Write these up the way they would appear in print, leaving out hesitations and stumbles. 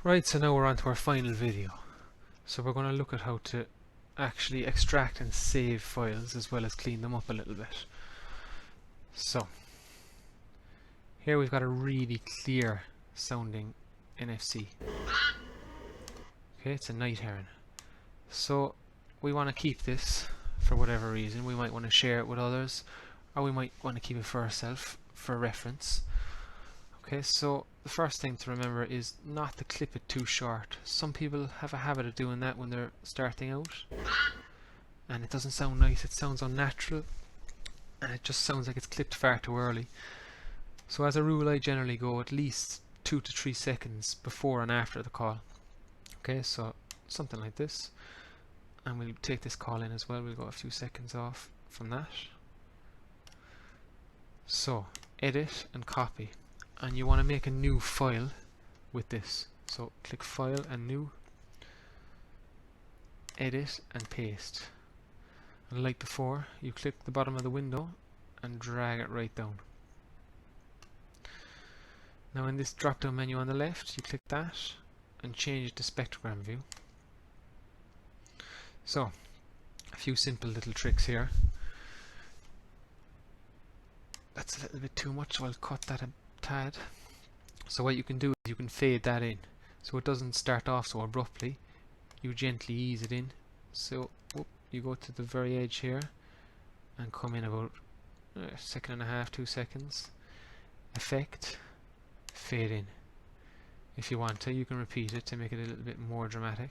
Right, so now we're on to our final video. So we're going to look at how to actually extract and save files as well as clean them up a little bit. So here we've got a really clear sounding NFC. Okay, it's a night heron. So we want to keep this for whatever reason. We might want to share it with others, or we might want to keep it for ourselves for reference. Okay, so the first thing to remember is not to clip it too short. Some people have a habit of doing that when they're starting out, and it doesn't sound nice, it sounds unnatural, and it just sounds like it's clipped far too early. So as a rule, I generally go at least 2 to 3 seconds before and after the call. Okay, so something like this, and we'll take this call in as well. We'll go a few seconds off from that. So edit and copy, and you want to make a new file with this. So click File and New, Edit and Paste. And like before, you click the bottom of the window and drag it right down. Now in this drop down menu on the left, you click that and change it to spectrogram view. So a few simple little tricks here. That's a little bit too much, so I'll cut that a tad. So what you can do is you can fade that in, so it doesn't start off so abruptly. You gently ease it in. So you go to the very edge here and come in about a second and a half, 2 seconds. Effect, fade in. If you want to, you can repeat it to make it a little bit more dramatic.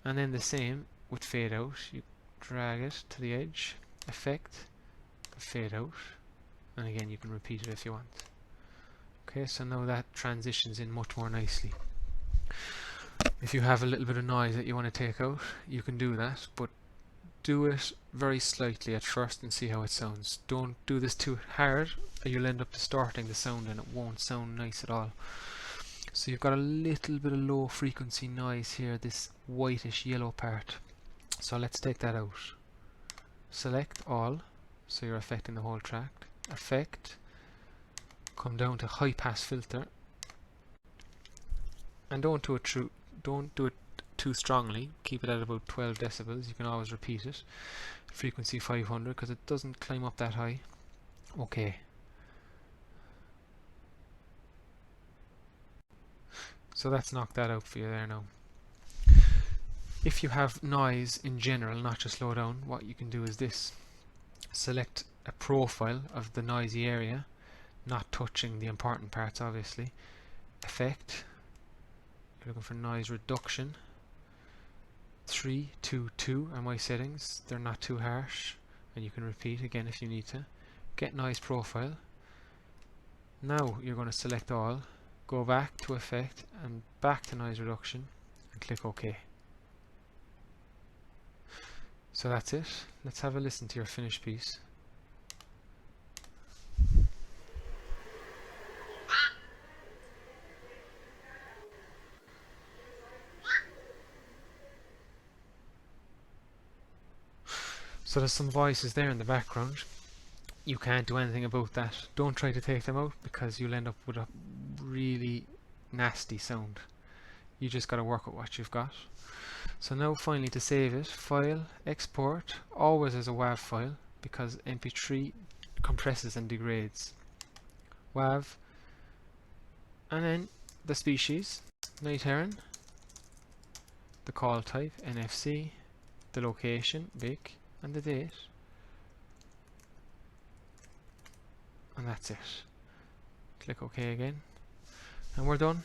And then the same with fade out. You drag it to the edge, effect, fade out, and again you can repeat it if you want. Okay, so now that transitions in much more nicely. If you have a little bit of noise that you want to take out, you can do that, but do it very slightly at first and see how it sounds. Don't do this too hard, or you'll end up distorting the sound and it won't sound nice at all. So you've got a little bit of low frequency noise here, this whitish yellow part. So let's take that out. Select all, so you're affecting the whole track. Effect, come down to high pass filter, and don't do it too strongly. Keep it at about 12 decibels. You can always repeat it. Frequency 500 because it doesn't climb up that high. Okay. So that's knocked that out for you there now. If you have noise in general, not just low down, what you can do is this. Select a profile of the noisy area, not touching the important parts obviously. Effect, you're looking for noise reduction. 322 are my settings, they're not too harsh, and you can repeat again if you need to. Get noise profile. Now you're going to select all, go back to effect and back to noise reduction and click OK. So that's it. Let's have a listen to your finished piece. So there's some voices there in the background. You can't do anything about that. Don't try to take them out because you'll end up with a really nasty sound. You just got to work with what you've got. So now finally to save it, File, Export, always as a WAV file because MP3 compresses and degrades. WAV, and then the species, night heron, the call type, NFC, the location, BIC, and the date, and that's it. Click OK again and we're done.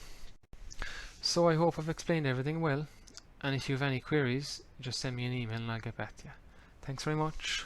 So I hope I've explained everything well, and if you have any queries just send me an email and I'll get back to you. Thanks very much.